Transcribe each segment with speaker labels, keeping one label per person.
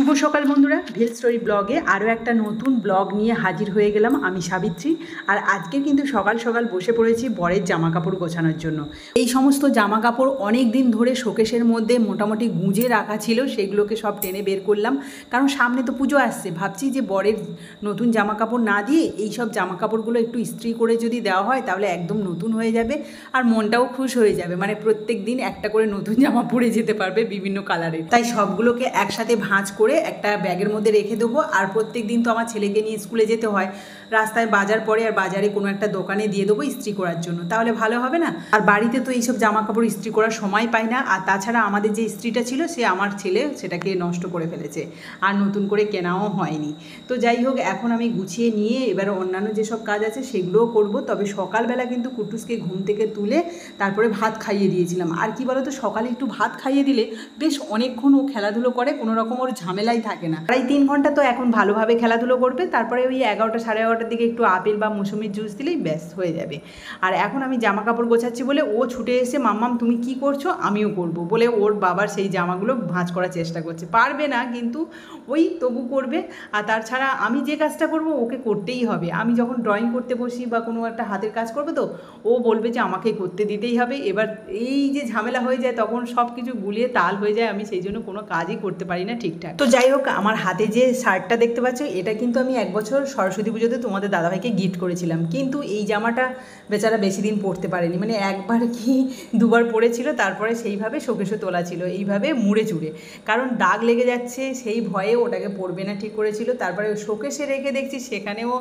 Speaker 1: শুভ সকাল বন্ধুরা, ভেল স্টোরি ব্লগে আরও একটা নতুন ব্লগ নিয়ে হাজির হয়ে গেলাম। আমি সাবিত্রী। আর আজকে কিন্তু সকাল সকাল বসে পড়েছি বরের জামা কাপড় গোছানোর জন্য। এই সমস্ত জামা কাপড় অনেক দিন ধরে শোকেশের মধ্যে মোটামুটি গুঁজে রাখা ছিল, সেগুলোকে সব টেনে বের করলাম। কারণ সামনে তো পুজো আসছে, ভাবছি যে বরের নতুন জামা কাপড় না দিয়ে এই সব জামা কাপড়গুলো একটু ইস্ত্রি করে যদি দেওয়া হয় তাহলে একদম নতুন হয়ে যাবে আর মনটাও খুশ হয়ে যাবে। মানে প্রত্যেক দিন একটা করে নতুন জামা পরে যেতে পারবে বিভিন্ন কালারের। তাই সবগুলোকে একসাথে ভাঁজ করে একটা ব্যাগের মধ্যে রেখে দেবো। আর প্রত্যেক দিন তো আমার ছেলেকে নিয়ে স্কুলে যেতে হয়, রাস্তায় বাজার পরে আর বাজারে কোনো একটা দোকানে দিয়ে দেবো ইস্ত্রি করার জন্য, তাহলে ভালো হবে না? আর বাড়িতে তো এইসব জামা কাপড় ইস্ত্রি করার সময় পাই না। আর তাছাড়া আমাদের যে ইস্ত্রিটা ছিল সে আমার ছেলে সেটাকে নষ্ট করে ফেলেছে, আর নতুন করে কেনাও হয়নি। তো যাই হোক, এখন আমি গুছিয়ে নিয়ে এবার অন্যান্য যেসব কাজ আছে সেগুলোও করব। তবে সকালবেলা কিন্তু কুট্টুসকে ঘুম থেকে তুলে তারপরে ভাত খাইয়ে দিয়েছিলাম। আর কি বলো তো, সকালে একটু ভাত খাইয়ে দিলে বেশ অনেকক্ষণ ও খেলাধুলো করে, কোনো রকম ওর ঝামেলাই থাকে না। প্রায় 3 ঘন্টা তো এখন ভালোভাবে খেলাধুলো করবে। তারপরে ওই 11টা সাড়ে 11টার দিকে একটু আপেল বা মৌসুমির জুস দিলেই ব্যাস হয়ে যাবে। আর এখন আমি জামা কাপড় গোছাচ্ছি বলে ও ছুটে এসে মাম্মাম তুমি কি করছো, আমিও করব বলে ওর বাবার সেই জামাগুলো ভাঁজ করার চেষ্টা করছে। পারবে না কিন্তু ওই তবু করবে। আর তাছাড়া আমি যে কাজটা করব ওকে করতেই হবে। আমি যখন ড্রয়িং করতে বসি বা কোনো একটা হাতের কাজ করবে তো ও বলবে যে আমাকেই করতে দিতেই হবে। এবার এই যে ঝামেলা হয়ে যায় তখন সব কিছু গুলিয়ে তাল হয়ে যায়, আমি সেই জন্য কোনো কাজই করতে পারি না ঠিকঠাক। তো যাই হোক, আমার হাতে যে শার্টটা দেখতে পাচ্ছ এটা কিন্তু আমি 1 বছর সরস্বতী পুজোতে তোমাদের দাদাভাইকে গিফট করেছিলাম। কিন্তু এই জামাটা বেচারা বেশি দিন পরতে পারেনি, মানে একবার কি দুবার পরেছিল, তারপরে সেইভাবে শোকেশে তোলা ছিল এইভাবে মুড়ে চুড়ে। কারণ দাগ লেগে যাচ্ছে সেই ভয়ে ওটাকে পরবে না ঠিক করেছিল। তারপরে শোকেশে রেখে দেখছি সেখানেও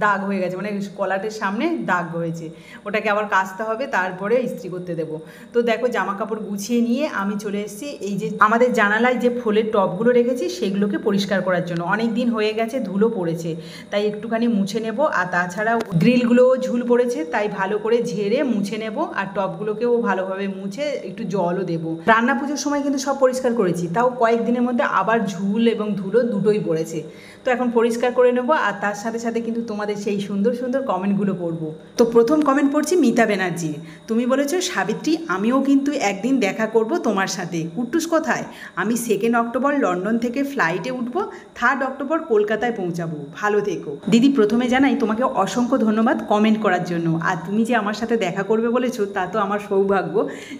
Speaker 1: দাগ হয়ে গেছে, মানে কলাটের সামনে দাগ হয়েছে। ওটাকে আবার কাচতে হবে, তারপরে ইস্ত্রি করতে দেবো। তো দেখো, জামা কাপড় গুছিয়ে নিয়ে আমি চলে এসেছি এই যে আমাদের জানালায় যে ফুলের টবগুলো রেখেছি সেগুলোকে পরিষ্কার করার জন্য। অনেক দিন হয়ে গেছে, ধুলো পড়েছে, তাই একটুখানি মুছে নেব। আর তাছাড়া গ্রিলগুলোও ঝুল পড়েছে, তাই ভালো করে ঝেড়ে মুছে নেব। আর টবগুলোকেও ভালোভাবে মুছে একটু জলও দেবো। রান্না পুজোর সময় কিন্তু সব পরিষ্কার করেছি, তাও কয়েকদিনের মধ্যে আবার ঝুল এবং ধুলো দুটোই পড়েছে। তো এখন পরিষ্কার করে নেব। আর তার সাথে সাথে কিন্তু তোমাদের সেই সুন্দর সুন্দর কমেন্টগুলো পড়বো। তো প্রথম কমেন্ট পড়ছি মিতা ব্যানার্জি। তুমি বলেছো সাবিত্রী, আমিও কিন্তু একদিন দেখা করব তোমার সাথে। কুট্টুস কোথায়? আমি 2 অক্টোবর লন্ডন থেকে ফ্লাইটে উঠবো, 3 অক্টোবর কলকাতায় পৌঁছাবো। ভালো থেকো। দিদি, প্রথমে জানাই তোমাকে অসংখ্য ধন্যবাদ কমেন্ট করার জন্য। আর তুমি যে আমার সাথে দেখা করবে বলেছো তা তো আমার সৌভাগ্য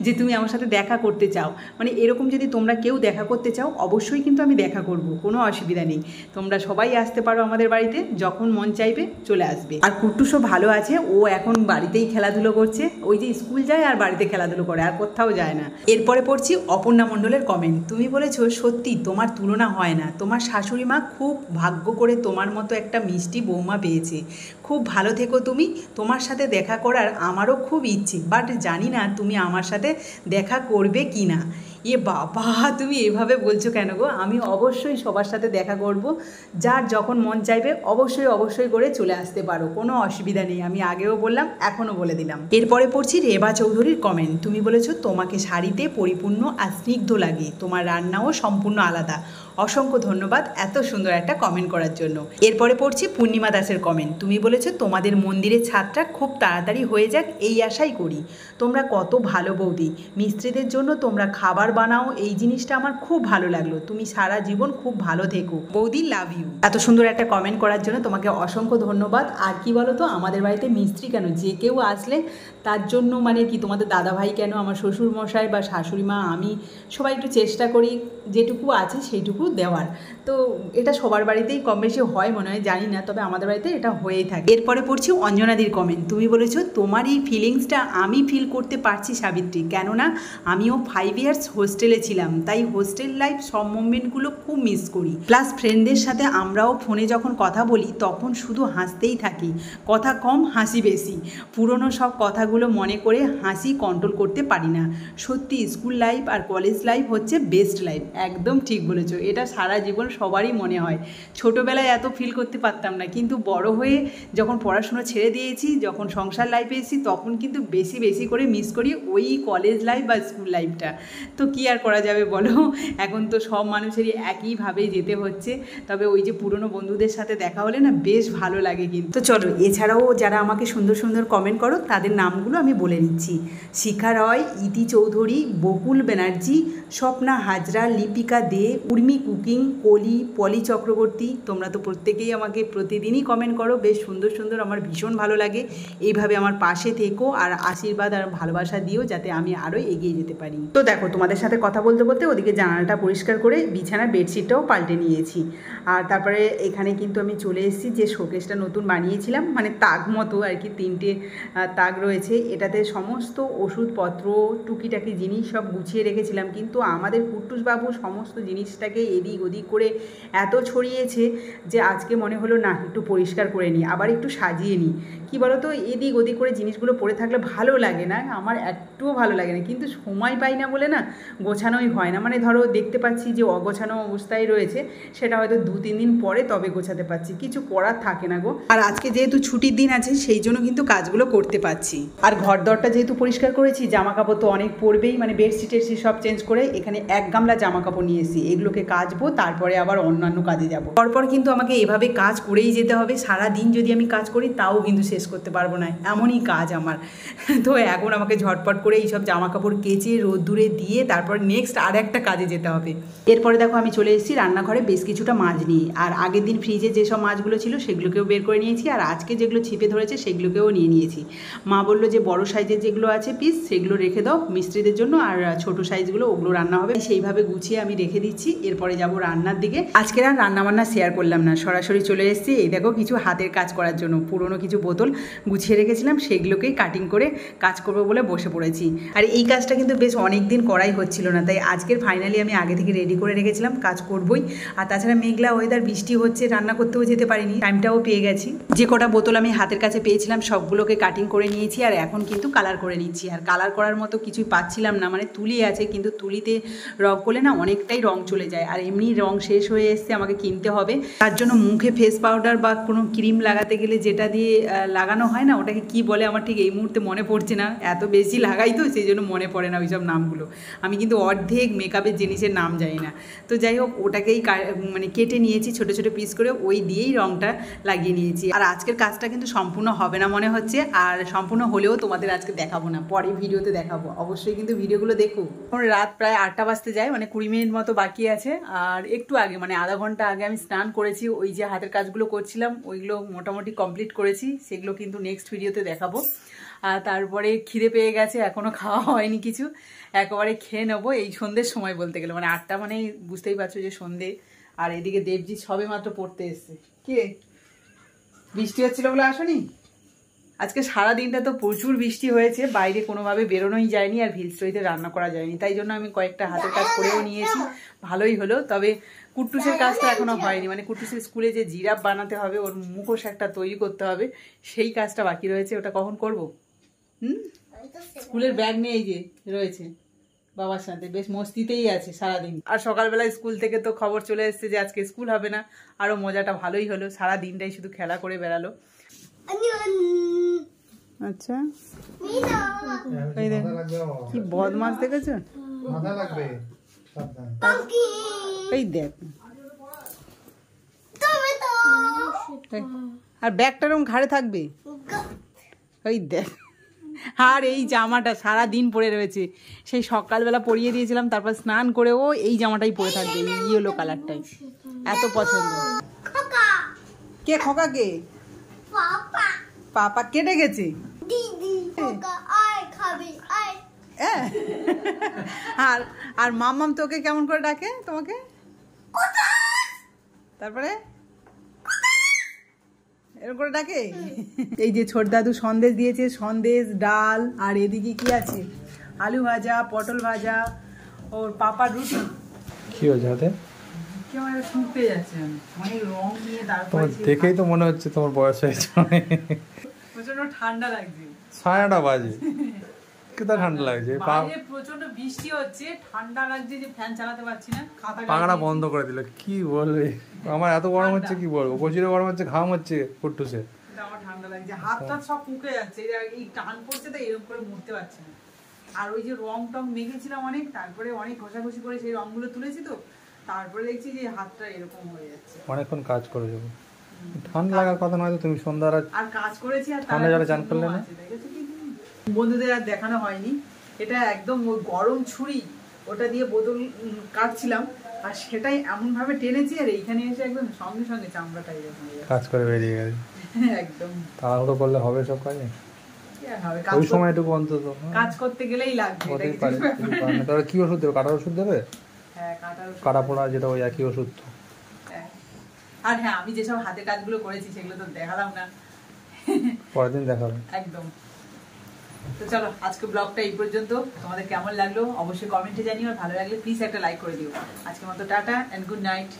Speaker 1: যে তুমি আমার সাথে দেখা করতে চাও। মানে এরকম যদি তোমরা কেউ দেখা করতে চাও অবশ্যই কিন্তু আমি দেখা করব, কোনো অসুবিধা নেই। তোমরা সবাই আসতে পারো আমাদের বাড়িতে, যখন মন চাইবে চলে আসবে। আর কুট্টুসও ভালো আছে, ও এখন বাড়িতেই খেলাধুলো করছে। ওই যে স্কুল যায় আর বাড়িতে খেলাধুলো করে, আর কোথাও যায় না। এরপরে পড়ছি অপর্ণা মণ্ডলের কমেন্ট। তুমি বলেছো সত্যি তোমার তুলনা হয় না, তোমার শাশুড়ি মা খুব ভাগ্য করে তোমার মতো একটা মিষ্টি বৌমা পেয়েছে। খুব ভালো থেকো তুমি। তোমার সাথে দেখা করার আমারও খুব ইচ্ছে, বাট জানি না তুমি আমার সাথে দেখা করবে কি না। এ বাবা, তুমি এভাবে বলছো কেন গো? আমি অবশ্যই সবার সাথে দেখা করব, যার যখন মন চাইবে অবশ্যই অবশ্যই করে চলে আসতে পারো, কোনো অসুবিধা নেই। আমি আগেও বললাম, এখনও বলে দিলাম। এরপরে পড়ছি রেবা চৌধুরীর কমেন্ট। তুমি বলেছো তোমাকে শাড়িতে পরিপূর্ণ আর স্নিগ্ধ লাগে, তোমার রান্নাও সম্পূর্ণ আলাদা। অসংখ্য ধন্যবাদ এত সুন্দর একটা কমেন্ট করার জন্য। এরপরে পড়ছি পূর্ণিমা দাসের কমেন্ট। তুমি বলেছো তোমাদের মন্দিরের ছাদটা খুব তাড়াতাড়ি হয়ে যাক এই আশাই করি। তোমরা কত ভালো বৌদি, মিস্ত্রিদের জন্য তোমরা খাবার বানাও, এই জিনিসটা আমার খুব ভালো লাগলো। তুমি সারা জীবন খুব ভালো থেকো বৌদি, লাভ ইউ। এত সুন্দর একটা কমেন্ট করার জন্য তোমাকে অসংখ্য ধন্যবাদ। আর কি বলো তো, আমাদের বাড়িতে মিস্ত্রি কেন, যে কেউ আসলে তার জন্য, মানে কি তোমাদের দাদাভাই কেন, আমার শ্বশুর মশাই বা শাশুড়ি মা, আমি সবাই একটু চেষ্টা করি যেটুকু আছে সেইটুকু দেওয়ার। তো এটা সবার বাড়িতেই কম বেশি হয় মনে হয়, জানি না, তবে আমাদের বাড়িতে এটা হয়েই থাকে। এরপরে পড়ছি অঞ্জনাদির কমেন্ট। তুমি বলেছো তোমার এই ফিলিংসটা আমি ফিল করতে পারছি সাবিত্রী, কেননা আমিও 5 ইয়ার্স হোস্টেলে ছিলাম, তাই হোস্টেল লাইফ সব মোমেন্টগুলো খুব মিস করি। প্লাস ফ্রেন্ডদের সাথে আমরাও ফোনে যখন কথা বলি তখন শুধু হাসতেই থাকি, কথা কম হাসি বেশি। পুরনো সব কথাগুলো মনে করে হাসি কন্ট্রোল করতে পারি না। সত্যি স্কুল লাইফ আর কলেজ লাইফ হচ্ছে বেস্ট লাইফ। একদম ঠিক বলেছো, এটা সারা জীবন সবারই মনে হয়। ছোটোবেলায় এত ফিল করতে পারতাম না, কিন্তু বড় হয়ে যখন পড়াশোনা ছেড়ে দিয়েছি, যখন সংসার লাইফে এসেছি, তখন কিন্তু বেশি বেশি করে মিস করি ওই কলেজ লাইফ বা স্কুল লাইফটা। তো কী আর করা যাবে বলো, এখন তো সব মানুষেরই একইভাবেই যেতে হচ্ছে। তবে ওই যে পুরনো বন্ধুদের সাথে দেখা হলে না বেশ ভালো লাগে। কিন্তু তো চলো, এছাড়াও যারা আমাকে সুন্দর সুন্দর কমেন্ট করো তাদের নামগুলো আমি বলে নিচ্ছি। শিখা রয়, ইতি চৌধুরী, বকুল ব্যানার্জি, স্বপ্না হাজরা, লিপিকা দে, উর্মি কুকিং কলি পলি চক্রবর্তী, তোমরা তো প্রত্যেকেই আমাকে প্রতিদিনই কমেন্ট করো, বেশ সুন্দর সুন্দর, আমার ভীষণ ভালো লাগে। এইভাবে আমার পাশে থেকো আর আশীর্বাদ আর ভালোবাসা দিও যাতে আমি আরও এগিয়ে যেতে পারি। তো দেখো, তোমাদের সাথে কথা বলতে বলতে ওদিকে জানালাটা পরিষ্কার করে বিছানার বেডশিটটাও পাল্টে নিয়েছি। আর তারপরে এখানে কিন্তু আমি চলে এসেছি যে শোকেসটা নতুন বানিয়েছিলাম, মানে তাক মতো আর কি, 3টে তাক রয়েছে। এটাতে সমস্ত ওষুধপত্র টুকিটাকি জিনিস সব গুছিয়ে রেখেছিলাম, কিন্তু আমাদের কুট্টুসবাবু সমস্ত জিনিসটাকে এদিক ওদিক করে এত ছড়িয়েছে যে আজকে মনে হলো না, একটু পরিষ্কার করে নিই, আবার একটু সাজিয়ে নিই। কী বলো তো, এদিক ওদিক করে জিনিসগুলো পড়ে থাকলে ভালো লাগে না, আমার একটুও ভালো লাগে না, কিন্তু সময় পাই না বলে না গোছানোই হয় না। মানে ধরো দেখতে পাচ্ছি যে অগোছানো অবস্থায় রয়েছে, সেটা হয়তো 2-3 দিন পরে তবে গোছাতে পারছি, কিছু করার থাকে না গো। আর আজকে যেহেতু ছুটির দিন আছে সেই জন্য কিন্তু কাজগুলো করতে পারছি। আর ঘর দরটা যেহেতু পরিষ্কার করেছি, জামা কাপড় তো অনেক পরবেই, মানে বেডশিট টেডশিট সব চেঞ্জ করে এখানে 1 গামলা জামা কাপড় নিয়ে এসেছি, এগুলোকে কাচবো, তারপরে আবার অন্যান্য কাজে যাব। পরপর কিন্তু আমাকে এভাবে কাজ করেই যেতে হবে, সারা দিন যদি আমি কাজ করি তাও কিন্তু শেষ করতে পারবো না, এমনই কাজ আমার। তো এখন আমাকে ঝটপট করে এইসব জামা কাপড় কেচে রোদ্দুরে দিয়ে তারপর নেক্সট আর একটা কাজে যেতে হবে। এরপরে দেখো আমি চলে এসেছি রান্নাঘরে বেশ কিছুটা মাছ নিয়ে, আর আগের দিন ফ্রিজে যেসব মাছগুলো ছিল সেগুলোকেও বের করে নিয়েছি, আর আজকে যেগুলো ছিপে ধরেছে সেগুলোকেও নিয়ে নিয়েছি। মা বললো যে বড় সাইজের যেগুলো আছে পিস সেগুলো রেখে দাও মিস্ত্রিদের জন্য, আর ছোট সাইজগুলো ওগুলো রান্না হবে, সেইভাবে গুছিয়ে আমি রেখে দিচ্ছি। এরপরে যাব রান্নার দিকে। আজকে আর রান্নাবান্না শেয়ার করলাম না, সরাসরি চলে এসেছি এই দেখো কিছু হাতের কাজ করার জন্য। পুরনো কিছু বোতল গুছিয়ে রেখেছিলাম, সেগুলোকেই কাটিং করে কাজ করবো বলে বসে পড়েছি। আর এই কাজটা কিন্তু বেশ অনেক দিন করাই হচ্ছিল না, তাই আজকের ফাইনালি আমি আগে থেকে রেডি করে রেখেছিলাম, কাজ করবই। আর তাছাড়া মেঘলা ওয়েদার, বৃষ্টি হচ্ছে, রান্না করতেও যেতে পারিনি, টাইমটাও পেয়ে গেছি। যে কটা বোতল আমি হাতের কাছে পেয়েছিলাম সবগুলোকে কাটিং করে নিয়েছি, আর এখন কিন্তু কালার করে নিচ্ছি। আর কালার করার মতো কিছুই পাচ্ছিলাম না, মানে তুলি আছে কিন্তু তুলিতে রং করলে না অনেকটাই রং চলে যায়, আর এমনি রং শেষ হয়ে এসছে, আমাকে কিনতে হবে। তার জন্য মুখে ফেস পাউডার বা কোনো ক্রিম লাগাতে গেলে যেটা দিয়ে লাগানো হয় না, ওটাকে কি বলে আমার ঠিক এই মুহূর্তে মনে পড়ছে না, এত বেশি লাগাই তো সেই জন্য মনে পড়ে না ওইসব নামগুলো। আমি কিন্তু অর্ধেক মেকআপের জিনিসের নাম জানি না। তো যাই হোক, ওটাকেই মানে কেটে নিয়েছি ছোটো ছোটো পিস করে, ওই দিয়েই রংটা লাগিয়ে নিয়েছি। আর আজকের কাজটা কিন্তু সম্পূর্ণ হবে না মনে হচ্ছে, আর সম্পূর্ণ হলেও তোমাদের আজকে দেখাবো না, পরে ভিডিওতে দেখাবো। অবশ্যই কিন্তু ভিডিওগুলো দেখো। রাত প্রায় 8টা বাজতে যায়, মানে 20 মিনিট মতো বাকি আছে। আর একটু আগে মানে আধা ঘন্টা আগে আমি স্নান করেছি, ওই যে হাতের কাজগুলো করছিলাম ওইগুলো মোটামুটি কমপ্লিট করেছি, সেগুলো কিন্তু নেক্সট ভিডিওতে দেখাবো। আর তারপরে খিদে পেয়ে গেছে, এখনও খাওয়া হয়নি কিছু, একেবারে খেয়ে নেবো এই সন্ধ্যের সময় বলতে গেলে, মানে 8টা মানে বুঝতেই পারছো যে সন্ধ্যে। আর এদিকে দেবজি সবে মাত্র পড়তে এসছে। কে বৃষ্টি হচ্ছিল বলে আসনি? আজকে সারা দিনটা তো প্রচুর বৃষ্টি হয়েছে, বাইরে কোনোভাবে বেরোনোই যায়নি, আর ভিল স্টোরিতে রান্না করা যায়নি, তাই জন্য আমি কয়েকটা হাতের কাজ করেও নিয়েছি, ভালোই হলো। তবে কুট্টুসের কাজটা এখনো হয়নি, মানে কুট্টুসের স্কুলে যে জিরাফ বানাতে হবে, ওর মুখোশ একটা তৈরি করতে হবে, সেই কাজটা বাকি রয়েছে, ওটা কখন করব? স্কুলের ব্যাগ নিয়ে এই যে রয়েছে বাবার সাথে, বেশ মস্তিতেই আছে সারাদিন। আর সকালবেলা স্কুল থেকে তো খবর চলে এসেছে যে আজকে স্কুল হবে না, আরও মজাটা ভালোই হলো, সারা দিনটাই শুধু খেলা করে বেড়ালো। আচ্ছা কি বদমাস দেখেছো, এই দেখ। আর ব্যাগটা এরকম ঘাড়ে থাকবে, ওই দেখ। আর এই জামাটা সারা দিন পরে রয়েছে, সেই সকালবেলা পরিয়ে দিয়েছিলাম, তারপর স্নান করেও এই জামাটাই পরে থাকবে, ইয়েলো কালারটাই এত পছন্দ। কে খোকা? কে পাপা? কে ডেকেছে? আর মাম্মাম তোকে কেমন করে ডাকে তোমাকে? তারপরে এরকম করে ডাকে। এই যে ছোট দাদু সন্দেশ দিয়েছে, সন্দেশ, ডাল, আর এদিকে কি আছে, আলু ভাজা, পটল ভাজা, ওর পাপার রুটি।
Speaker 2: কি হয়েছে হাতে?
Speaker 1: কেমন শুকিয়ে যাচ্ছে, অনেক রং নিয়ে। তারপরে
Speaker 2: দেখেই তো মনে হচ্ছে তোমার বয়স হয়েছে,
Speaker 1: প্রচন্ড ঠান্ডা লাগছে।
Speaker 2: 9:30 বাজে, কেতা ঠান্ডা লাগছে,
Speaker 1: বাইরে প্রচন্ড বৃষ্টি হচ্ছে, ঠান্ডা লাগছে যে ফ্যান চালাতে পারছি না,
Speaker 2: পাখাটা বন্ধ করে দিল। কি বলবে, আমার এত গরম হচ্ছে, কি বলবো, প্রচুর গরম হচ্ছে, ঘাম হচ্ছে কুট্টুসে।
Speaker 1: আমার ঠান্ডা লাগছে, হাতটা সব পুকে যাচ্ছে, এই টান পড়ছে তো এরকম করে মুড়তে পারছি না। আর ওই যে রং টং মেখেছিলাম অনেক, তারপরে অনেক ঘষাঘষি করে সেই রংগুলো তুলেছি, তো তারপরে দেখছি যে হাতটা এরকম হয়ে যাচ্ছে।
Speaker 2: অনেকক্ষণ কাজ করে যাবো, ঠান্ডা লাগার কথা নয় তো, তুমি সন্ধ্যার
Speaker 1: আর কাজ করেছি, আর
Speaker 2: ঠান্ডা জলে চান করলে না।
Speaker 1: বন্ধুদের আর দেখানো হয়নি, এটা একদম ওই গরম ছুরি, ওটা দিয়ে বোতল কাটছিলাম, আর সেটাই এমন ভাবে টেনেছি আর এইখানে এসে একদম সঙ্গে সঙ্গে চামড়াটা এরকম হয়ে
Speaker 2: কাজ করে বেরিয়ে গেছে।
Speaker 1: যাচ্ছে। একদম
Speaker 2: তাড়াহুড়ো করলে হবে সব কাজে?
Speaker 1: কি আর হবে,
Speaker 2: ওই সময়টুকু অন্তত
Speaker 1: কাজ করতে গেলেই লাগবে, এটা
Speaker 2: হতেই
Speaker 1: কিছু
Speaker 2: পারে।
Speaker 1: ব্যাপার না।
Speaker 2: তাহলে কি ওষুধ দেবে? কাটার ওষুধ দেবে?
Speaker 1: হ্যাঁ, কাটার ওষুধ।
Speaker 2: কাটা পোড়া যেটা ওই একই ওষুধ তো।
Speaker 1: হ্যাঁ। আর হ্যাঁ, আমি যেসব হাতের কাজগুলো করেছি সেগুলো তো দেখালাম না।
Speaker 2: পরের দিন দেখাবে।
Speaker 1: একদম। তো চলো, আজকে ব্লগটা এই পর্যন্ত। তোমাদের কেমন লাগলো অবশ্যই কমেন্টে জানিও, আর ভালো লাগলে প্লিজ একটা লাইক করে দিও। আজকের মতো টাটা এন্ড গুড নাইট।